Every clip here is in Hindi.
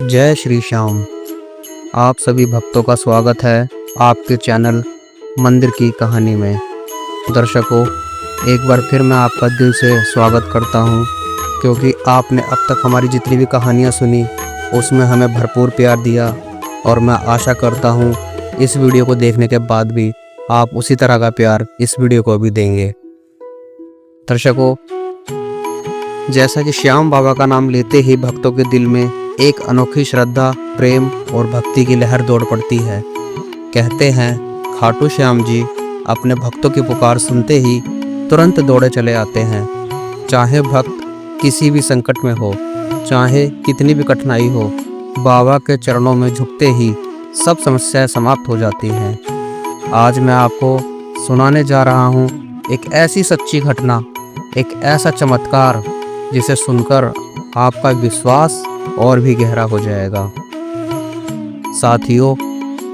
जय श्री श्याम। आप सभी भक्तों का स्वागत है आपके चैनल मंदिर की कहानी में। दर्शकों, एक बार फिर मैं आपका दिल से स्वागत करता हूं, क्योंकि आपने अब तक हमारी जितनी भी कहानियां सुनी उसमें हमें भरपूर प्यार दिया, और मैं आशा करता हूं इस वीडियो को देखने के बाद भी आप उसी तरह का प्यार इस वीडियो को भी देंगे। दर्शकों, जैसा कि श्याम बाबा का नाम लेते ही भक्तों के दिल में एक अनोखी श्रद्धा, प्रेम और भक्ति की लहर दौड़ पड़ती है। कहते हैं खाटू श्याम जी अपने भक्तों की पुकार सुनते ही तुरंत दौड़े चले आते हैं। चाहे भक्त किसी भी संकट में हो, चाहे कितनी भी कठिनाई हो, बाबा के चरणों में झुकते ही सब समस्याएं समाप्त हो जाती हैं। आज मैं आपको सुनाने जा रहा हूँ एक ऐसी सच्ची घटना, एक ऐसा चमत्कार जिसे सुनकर आपका विश्वास और भी गहरा हो जाएगा। साथियों,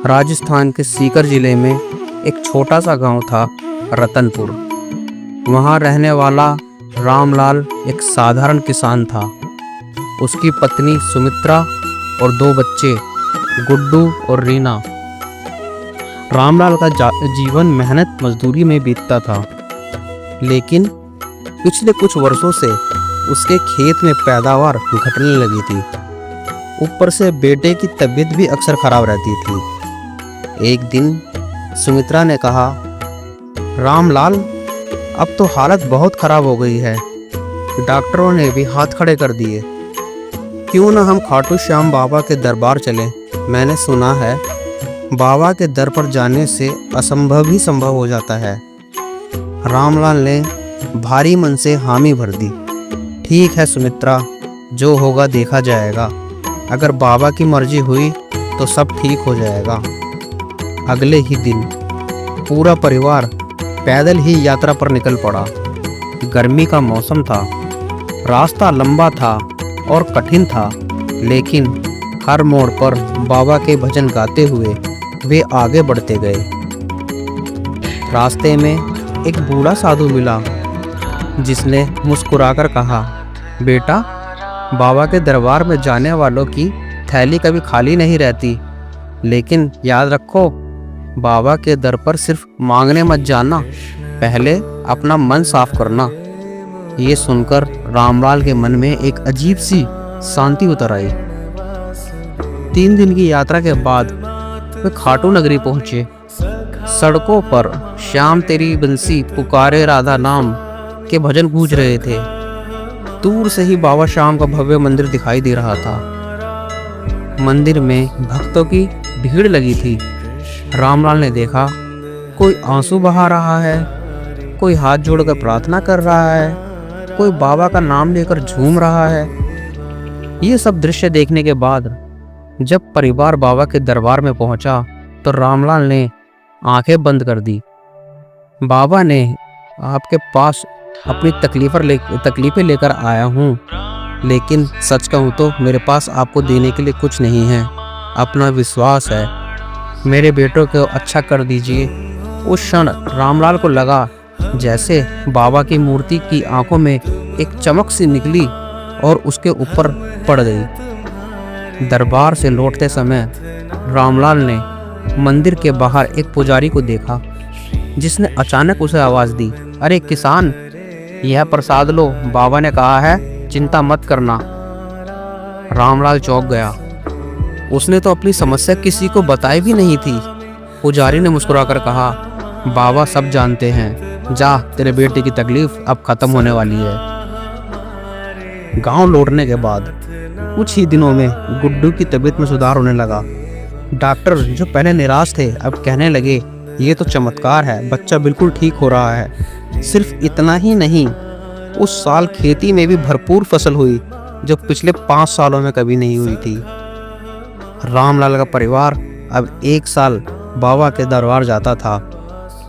राजस्थान के सीकर जिले में एक छोटा सा गांव था, रतनपुर। वहां रहने वाला रामलाल एक साधारण किसान था। उसकी पत्नी सुमित्रा और 2 बच्चे गुड्डू और रीना। रामलाल का जीवन मेहनत मजदूरी में बीतता था, लेकिन पिछले कुछ वर्षों से उसके खेत में पैदावार घटने लगी थी। ऊपर से बेटे की तबीयत भी अक्सर खराब रहती थी। एक दिन सुमित्रा ने कहा, रामलाल, अब तो हालत बहुत खराब हो गई है। डॉक्टरों ने भी हाथ खड़े कर दिए। क्यों ना हम खाटू श्याम बाबा के दरबार चलें? मैंने सुना है बाबा के दर पर जाने से असंभव ही संभव हो जाता है। रामलाल ने भारी मन से हामी भर दी। ठीक है सुमित्रा, जो होगा देखा जाएगा। अगर बाबा की मर्जी हुई तो सब ठीक हो जाएगा। अगले ही दिन पूरा परिवार पैदल ही यात्रा पर निकल पड़ा। गर्मी का मौसम था, रास्ता लंबा था और कठिन था, लेकिन हर मोड़ पर बाबा के भजन गाते हुए वे आगे बढ़ते गए। रास्ते में एक बूढ़ा साधु मिला, जिसने मुस्कुराकर कहा, बेटा, बाबा के दरबार में जाने वालों की थैली कभी खाली नहीं रहती, लेकिन याद रखो, बाबा के दर पर सिर्फ मांगने मत जाना, पहले अपना मन साफ करना। ये सुनकर रामलाल के मन में एक अजीब सी शांति उतर आई। 3 दिन की यात्रा के बाद वे खाटू नगरी पहुंचे। सड़कों पर श्याम तेरी बंसी पुकारे राधा नाम के भजन गूंज रहे थे। दूर से ही बाबा श्याम का भव्य मंदिर दिखाई दे रहा था। मंदिर में भक्तों की भीड़ लगी थी। रामलाल ने देखा, कोई आंसू बहा रहा है, कोई हाथ जोड़कर प्रार्थना कर रहा है, कोई बाबा का नाम लेकर झूम रहा है। ये सब दृश्य देखने के बाद जब परिवार बाबा के दरबार में पहुंचा तो रामलाल ने आंखें बंद कर दी। बाबा ने आपके पास अपनी तकलीफें लेकर आया हूँ, लेकिन सच कहूँ तो मेरे पास आपको देने के लिए कुछ नहीं है। अपना विश्वास है, मेरे बेटों को अच्छा कर दीजिए। उस क्षण रामलाल को लगा जैसे बाबा की मूर्ति की आंखों में एक चमक सी निकली और उसके ऊपर पड़ गई। दरबार से लौटते समय रामलाल ने मंदिर के बाहर एक पुजारी को देखा, जिसने अचानक उसे आवाज दी, अरे किसान, यह प्रसाद लो, बाबा ने कहा है चिंता मत करना। रामलाल चौंक गया। उसने तो अपनी समस्या किसी को बताई भी नहीं थी। पुजारी ने मुस्कुराकर कहा, बाबा सब जानते हैं, जा, तेरे बेटे की तकलीफ अब खत्म होने वाली है। गांव लौटने के बाद कुछ ही दिनों में गुड्डू की तबीयत में सुधार होने लगा। डॉक्टर जो पहले निराश थे अब कहने लगे, ये तो चमत्कार है, बच्चा बिल्कुल ठीक हो रहा है। सिर्फ इतना ही नहीं, उस साल खेती में भी भरपूर फसल हुई, जो पिछले 5 सालों में कभी नहीं हुई थी। रामलाल का परिवार अब 1 साल बाबा के दरबार जाता था,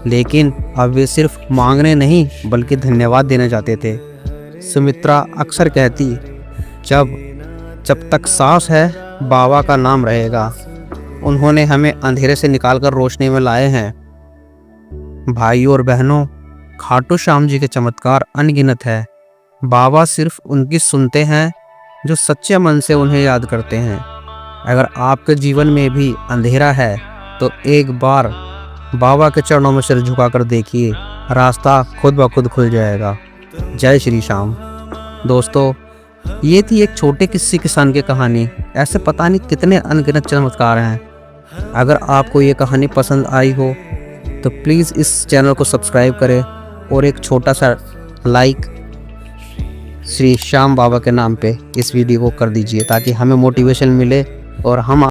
लेकिन अब वे सिर्फ मांगने नहीं बल्कि धन्यवाद देने जाते थे। सुमित्रा अक्सर कहती, जब तक सांस है बाबा का नाम रहेगा। उन्होंने हमें अंधेरे से निकालकर रोशनी में लाए हैं। भाइयों और बहनों, खाटू श्याम जी के चमत्कार अनगिनत है। बाबा सिर्फ उनकी सुनते हैं जो सच्चे मन से उन्हें याद करते हैं। अगर आपके जीवन में भी अंधेरा है तो एक बार बाबा के चरणों में सिर झुकाकर देखिए, रास्ता खुद ब खुद खुल जाएगा। जय श्री श्याम। दोस्तों, ये थी एक छोटे किस्से किसान की कहानी। ऐसे पता नहीं कितने अनगिनत चमत्कार हैं। अगर आपको ये कहानी पसंद आई हो तो प्लीज़ इस चैनल को सब्सक्राइब करें और एक छोटा सा लाइक श्री श्याम बाबा के नाम पे इस वीडियो को कर दीजिए, ताकि हमें मोटिवेशन मिले और हम